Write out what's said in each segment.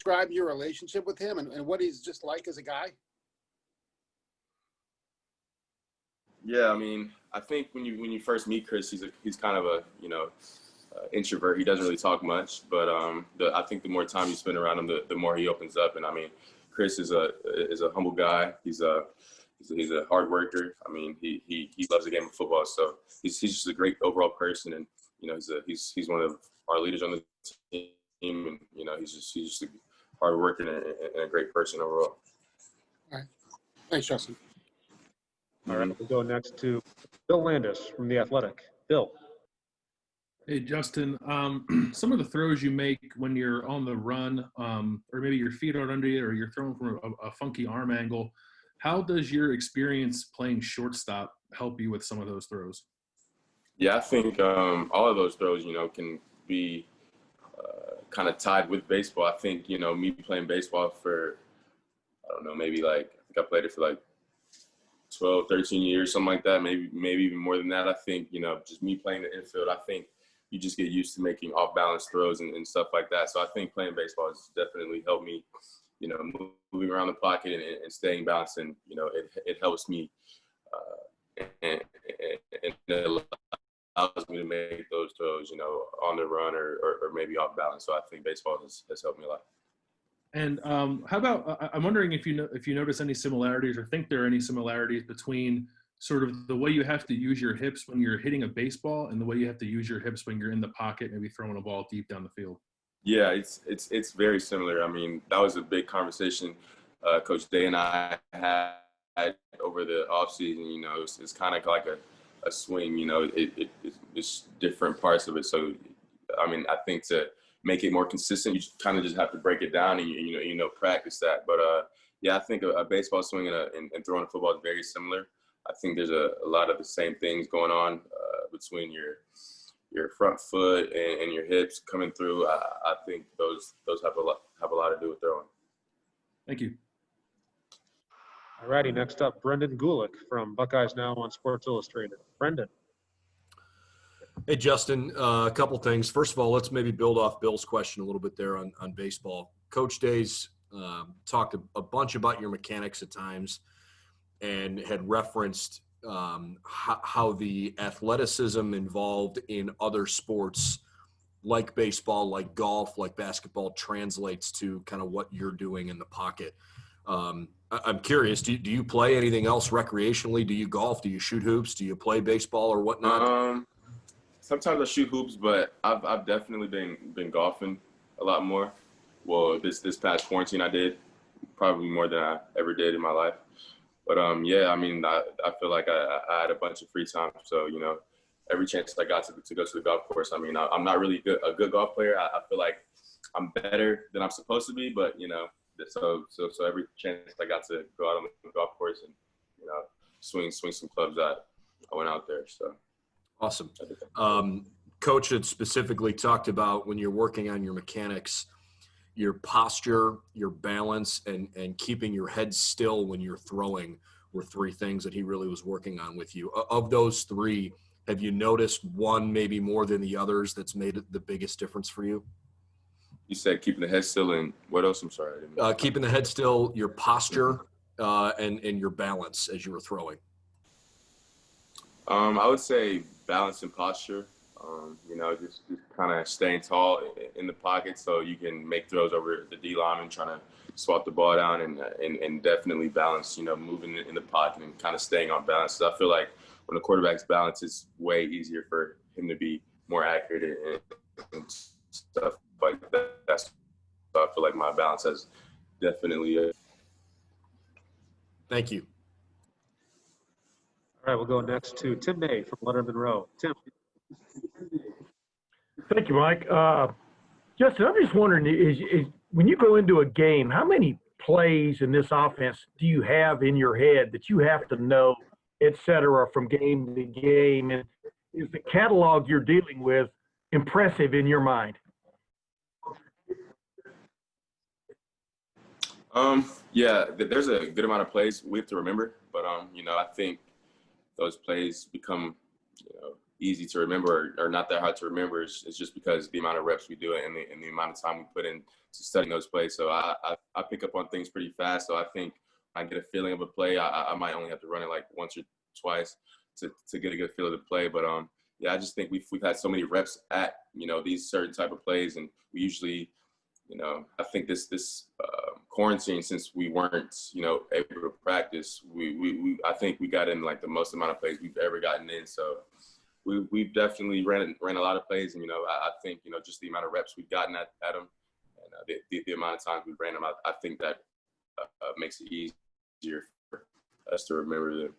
describe your relationship with him and what he's just like as a guy? Yeah, I mean, I think when you first meet Chris, he's kind of a introvert. He doesn't really talk much, but I think the more time you spend around him, the more he opens up. And I mean, Chris is a humble guy. He's a hard worker. I mean, he loves the game of football. So he's just a great overall person, and he's one of our leaders on the team, and he's just a hard worker and a great person overall. All right, thanks, Justin. All right, we'll go next to Bill Landis from The Athletic. Bill. Hey, Justin, some of the throws you make when you're on the run, or maybe your feet are under you, or you're throwing from a funky arm angle, how does your experience playing shortstop help you with some of those throws? Yeah, I think all of those throws, can be kind of tied with baseball. I think, me playing baseball for, I don't know, maybe I think I played it for 12, 13 years, something like that, maybe even more than that. I think, just me playing the infield, I think you just get used to making off-balance throws and stuff like that. So I think playing baseball has definitely helped me, moving around the pocket and staying balanced. And, it helps me and it allows me to make those throws, on the run or maybe off-balance. So I think baseball has helped me a lot. And how about, I'm wondering if you notice any similarities or think there are any similarities between sort of the way you have to use your hips when you're hitting a baseball and the way you have to use your hips when you're in the pocket, maybe throwing a ball deep down the field. Yeah, it's very similar. I mean, that was a big conversation Coach Day and I had over the offseason. It's kind of like a swing. It's different parts of it. So, I mean, I think to make it more consistent, you kind of just have to break it down and practice that. But yeah, I think a baseball swing and throwing a football is very similar. I think there's a lot of the same things going on between your front foot and your hips coming through. I think those have a lot to do with throwing. Thank you. All righty, next up, Brendan Gulick from Buckeyes Now on Sports Illustrated. Brendan. Hey, Justin, a couple things. First of all, let's maybe build off Bill's question a little bit there on baseball. Coach Day's talked a bunch about your mechanics at times and had referenced how the athleticism involved in other sports like baseball, like golf, like basketball translates to kind of what you're doing in the pocket. I'm curious, do you play anything else recreationally? Do you golf? Do you shoot hoops? Do you play baseball or whatnot? Sometimes I shoot hoops, but I've definitely been golfing a lot more. Well, this past quarantine I did probably more than I ever did in my life. But yeah, I mean, I feel like I had a bunch of free time. So, every chance I got to go to the golf course, I mean, I'm not really a good golf player. I feel like I'm better than I'm supposed to be, but, so every chance I got to go out on the golf course and, swing some clubs, I went out there. So awesome. Coach had specifically talked about when you're working on your mechanics, your posture, your balance, and keeping your head still when you're throwing were three things that he really was working on with you. Of those three, have you noticed one maybe more than the others that's made the biggest difference for you? You said keeping the head still, and what else? I'm sorry. Keeping the head still, your posture, and your balance as you were throwing. I would say balance and posture. Just kind of staying tall in the pocket so you can make throws over the D line and trying to swat the ball down and definitely balance, moving in the pocket and kind of staying on balance. So I feel like when the quarterback's balance, it's way easier for him to be more accurate and stuff like that. So I feel like my balance has definitely. Thank you. All right, we'll go next to Tim May from Letterman Row. Tim. Thank you, Mike. Justin, I'm just wondering, is when you go into a game, how many plays in this offense do you have in your head that you have to know, et cetera, from game to game? And is the catalog you're dealing with impressive in your mind? Yeah, there's a good amount of plays we have to remember, but I think those plays become easy to remember or not that hard to remember is just because the amount of reps we do it and the amount of time we put in to studying those plays. So I pick up on things pretty fast. So I think I get a feeling of a play. I might only have to run it like once or twice to get a good feel of the play. But yeah, I just think we've had so many reps at, these certain type of plays, and we usually, I think this quarantine, since we weren't, able to practice, I think we got in like the most amount of plays we've ever gotten in. So we've definitely ran a lot of plays, and I think just the amount of reps we've gotten at them, and the amount of times we ran them, I think that makes it easier for us to remember them.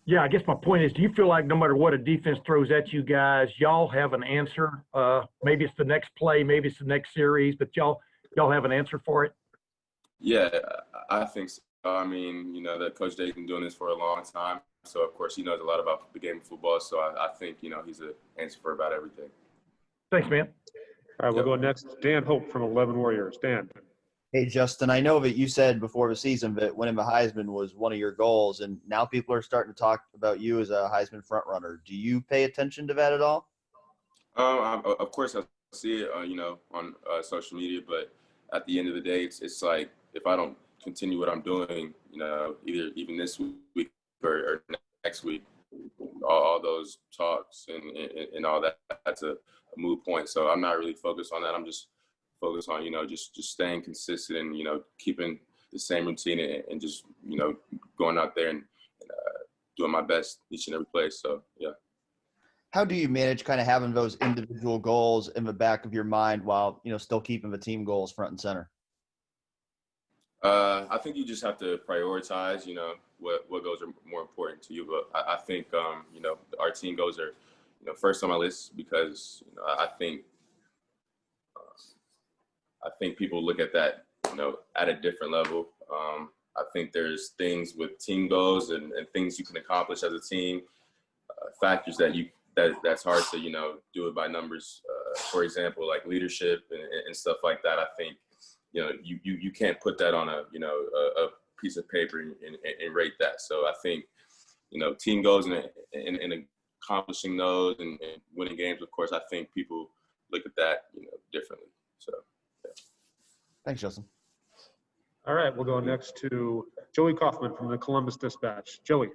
Yeah, I guess my point is, do you feel like no matter what a defense throws at you guys, y'all have an answer? Maybe it's the next play, maybe it's the next series, but y'all have an answer for it? Yeah, I think so. I mean, that Coach Day's been doing this for a long time. So, of course, he knows a lot about the game of football. So I think, he's an answer for about everything. Thanks, man. All right, we'll go next. Dan Hope from 11 Warriors. Dan. Hey, Justin, I know that you said before the season that winning the Heisman was one of your goals, and now people are starting to talk about you as a Heisman frontrunner. Do you pay attention to that at all? Of course, I see it, on social media, but at the end of the day, it's like if I don't continue what I'm doing, even this week or next week, all those talks and all that, that's a moot point. So I'm not really focused on that. I'm just focused on, just staying consistent and, keeping the same routine and just, going out there and doing my best each and every play. So, yeah. How do you manage kind of having those individual goals in the back of your mind while, still keeping the team goals front and center? I think you just have to prioritize, what goals are more important to you. But I think, our team goals are, first on my list because, I think people look at that, at a different level. I think there's things with team goals and things you can accomplish as a team, factors that's hard to, do it by numbers. For example, like leadership and stuff like that. I think, you can't put that on a piece of paper and rate that. So I think, team goals and accomplishing those and winning games, of course, I think people look at that, differently. So, yeah. Thanks, Justin. All right, we'll go next to Joey Kaufman from the Columbus Dispatch. Joey.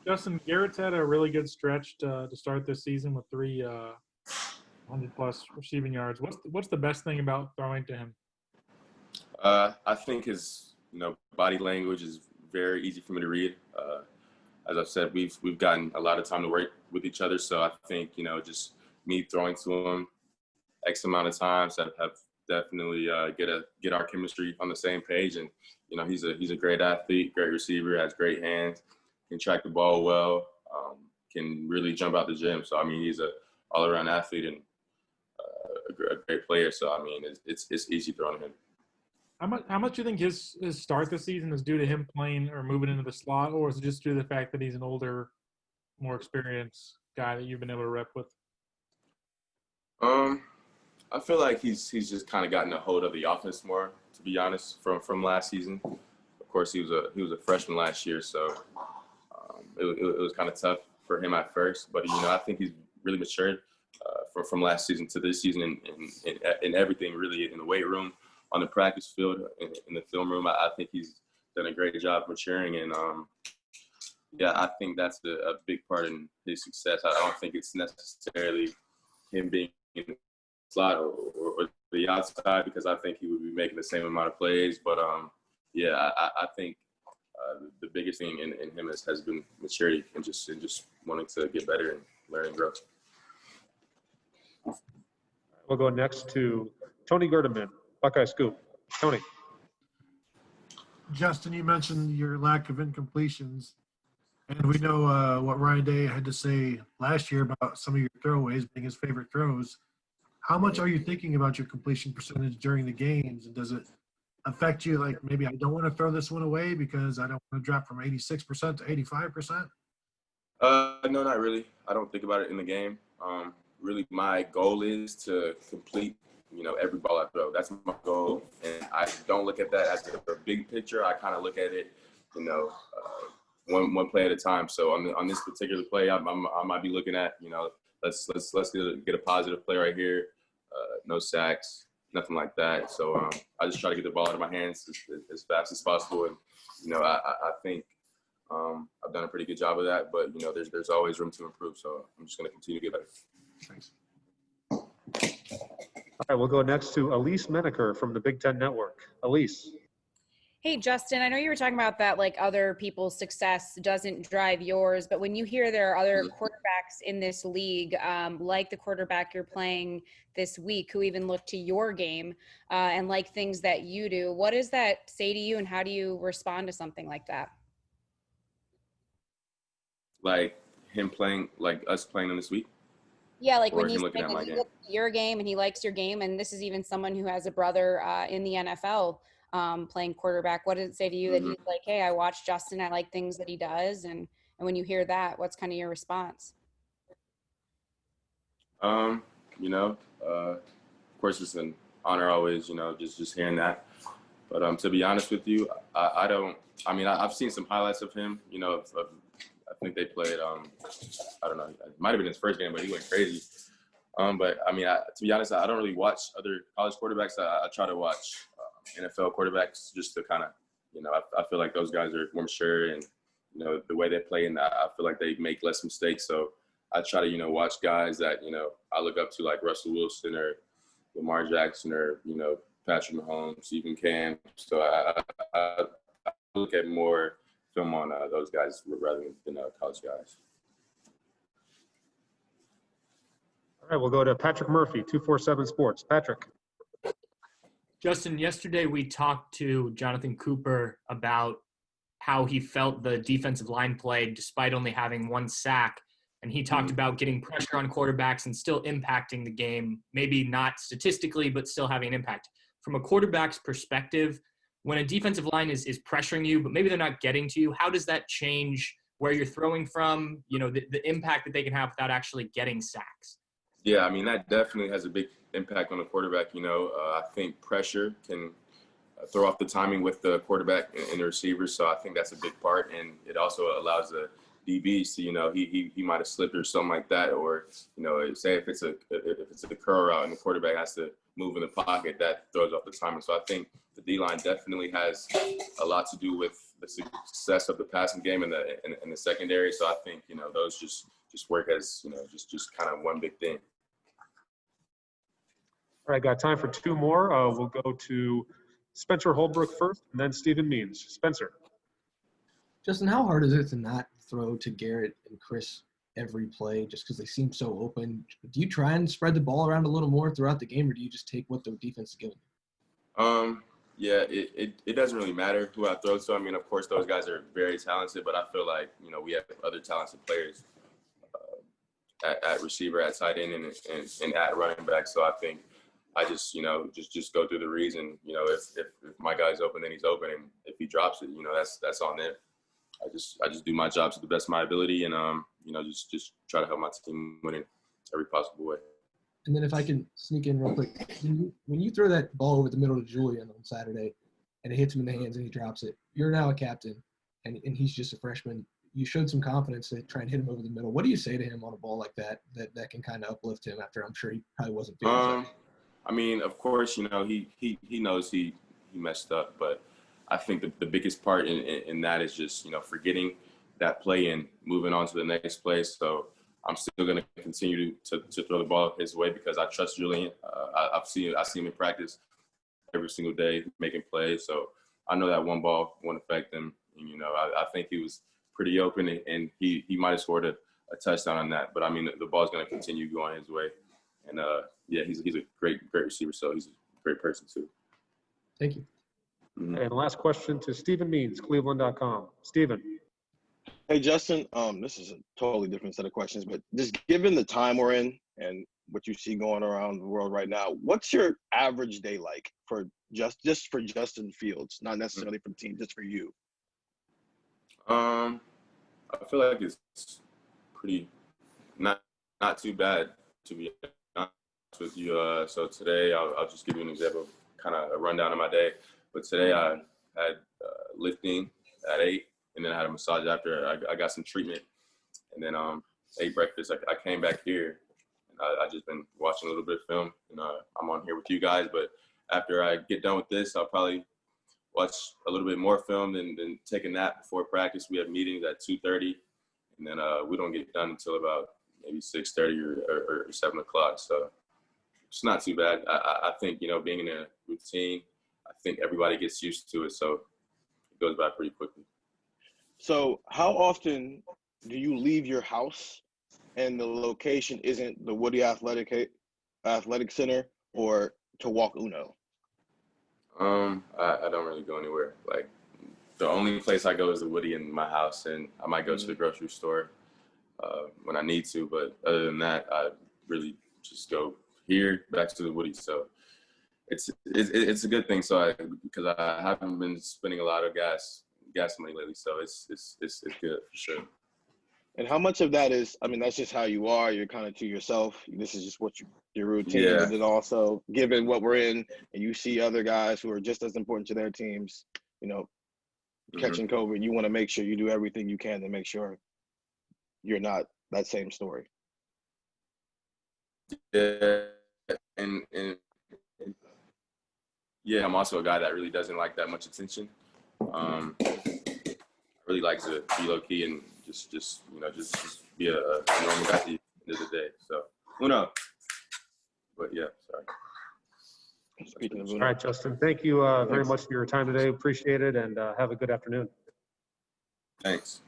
Justin, Garrett's had a really good stretch to start this season with 100-plus receiving yards. What's the best thing about throwing to him? I think his, body language is very easy for me to read. As I've said, we've gotten a lot of time to work with each other. So I think, just me throwing to him X amount of times have definitely get our chemistry on the same page. And, he's a great athlete, great receiver, has great hands, can track the ball well, can really jump out the gym. So, I mean, he's an all-around athlete and a great player. So, I mean, it's easy throwing him. How much do you think his start this season is due to him playing or moving into the slot, or is it just due to the fact that he's an older, more experienced guy that you've been able to rep with? I feel like he's just kind of gotten a hold of the offense more, to be honest, from last season. Of course, he was a freshman last year, so it was kind of tough for him at first. But I think he's really matured from last season to this season in everything, really, in the weight room, on the practice field, in the film room. I think he's done a great job maturing, and yeah, I think that's a big part in his success. I don't think it's necessarily him being in the slot or the outside, because I think he would be making the same amount of plays. But yeah, I think the biggest thing in him has been maturity and just wanting to get better and learn and grow. We'll go next to Tony Gerdeman, Buckeye Scoop. Tony. Justin, you mentioned your lack of incompletions, and we know what Ryan Day had to say last year about some of your throwaways being his favorite throws. How much are you thinking about your completion percentage during the games, and does it affect you, like, maybe I don't want to throw this one away because I don't want to drop from 86% to 85%? No, not really. I don't think about it in the game. Really, my goal is to complete, every ball I throw. That's my goal, and I don't look at that as a big picture. I kind of look at it, one play at a time. So on this particular play, I might be looking at, let's get a positive play right here. No sacks, nothing like that. So I just try to get the ball out of my hands as fast as possible. And, I think I've done a pretty good job of that, but, there's always room to improve. So I'm just going to continue to get better. Thanks. All right, we'll go next to Elise Menaker from the Big Ten Network. Elise. Hey, Justin, I know you were talking about that, like other people's success doesn't drive yours, but when you hear there are other quarterbacks in this league, like the quarterback you're playing this week, who even look to your game and like things that you do, what does that say to you and how do you respond to something like that? Like him playing, like us playing him this week? Yeah, like Or when he's him looking at my he game? looks at your game and he likes your game, and this is even someone who has a brother in the NFL playing quarterback. What does it say to you that he's like, hey, I watch Justin, I like things that he does, and when you hear that, what's kind of your response? Of course, it's an honor always, just hearing that. But to be honest with you, I've seen some highlights of him, I think they played, I don't know, it might have been his first game, but he went crazy. But to be honest, I don't really watch other college quarterbacks. I try to watch NFL quarterbacks just to kind of, I feel like those guys are more mature and, the way they play, and I feel like they make less mistakes. So I try to, watch guys that, I look up to, like Russell Wilson or Lamar Jackson or, Patrick Mahomes, even Cam. So I look at more film on those guys rather than college guys. All right, we'll go to Patrick Murphy, 247 Sports. Patrick. Justin, yesterday we talked to Jonathan Cooper about how he felt the defensive line played despite only having one sack. And he talked about getting pressure on quarterbacks and still impacting the game, maybe not statistically, but still having an impact. From a quarterback's perspective, when a defensive line is pressuring you, but maybe they're not getting to you, how does that change where you're throwing from, the impact that they can have without actually getting sacks? Yeah, that definitely has a big impact on the quarterback. I think pressure can throw off the timing with the quarterback and the receivers. So I think that's a big part. And it also allows the DBs to, he might have slipped or something like that. Or, say if it's a curl route and the quarterback has to move in the pocket, that throws off the timing. So I think the D-line definitely has a lot to do with the success of the passing game and the secondary. So I think, those just work as, just kind of one big thing. All right, got time for two more. We'll go to Spencer Holbrook first, and then Stephen Means. Spencer. Justin, how hard is it to not throw to Garrett and Chris every play just because they seem so open? Do you try and spread the ball around a little more throughout the game, or do you just take what the defense is giving you? Yeah, it doesn't really matter who I throw to. Of course, those guys are very talented, but I feel like, we have other talented players at receiver, at tight end, and at running back. So I think I just, just go through the reads, and, if my guy's open, then he's open, and if he drops it, that's on there. I just do my job to the best of my ability, and just try to help my team win in every possible way. And then if I can sneak in real quick, when you throw that ball over the middle to Julian on Saturday, and it hits him in the hands and he drops it, you're now a captain, and he's just a freshman. You showed some confidence to try and hit him over the middle. What do you say to him on a ball like that can kind of uplift him after I'm sure he probably wasn't feeling it? Of course, he knows he messed up, but I think the biggest part in that is just, forgetting that play and moving on to the next play. So I'm still going to continue to throw the ball his way because I trust Julian. I see him in practice every single day making plays. So I know that one ball won't affect him. And, I think he was pretty open, and he might have scored a touchdown on that. But, the ball's going to continue going his way. And, he's a great receiver, so he's a great person too. Thank you. And last question to Stephen Means, Cleveland.com. Stephen. Hey, Justin, this is a totally different set of questions, but just given the time we're in and what you see going around the world right now, what's your average day like for just for Justin Fields, not necessarily for the team, just for you? I feel like it's pretty not too bad, to be honest with you. So today, I'll just give you an example of kind of a rundown of my day. But today I had lifting at 8, and then I had a massage after. I got some treatment, and then ate breakfast. I came back here, and I just been watching a little bit of film, and I'm on here with you guys. But after I get done with this, I'll probably watch a little bit more film and then take a nap before practice. We have meetings at 2:30, and then we don't get done until about maybe 6:30 or 7 o'clock. So it's not too bad. I think, you know, being in a routine, I think everybody gets used to it. So it goes by pretty quickly. So how often do you leave your house and the location isn't the Woody Athletic Center or to walk Uno? I don't really go anywhere. Like, the only place I go is the Woody in my house, and I might go to the grocery store when I need to. But other than that, I really just go here back to the Woody. So it's a good thing. So because I haven't been spending a lot of gas money lately, so it's good for sure. And how much of that is, I mean, that's just how you are. You're kind of to yourself. This is just what your routine. Yeah. But then also, given what we're in, and you see other guys who are just as important to their teams, you know, catching COVID, you want to make sure you do everything you can to make sure you're not that same story. Yeah, and yeah, I'm also a guy that really doesn't like that much attention. I really like to be low key and just you know just be a normal guy at the end of the day. So Uno, but yeah, sorry. Speaking of All Uno, right, Justin. Thank you very much for your time today. Appreciate it, and have a good afternoon. Thanks.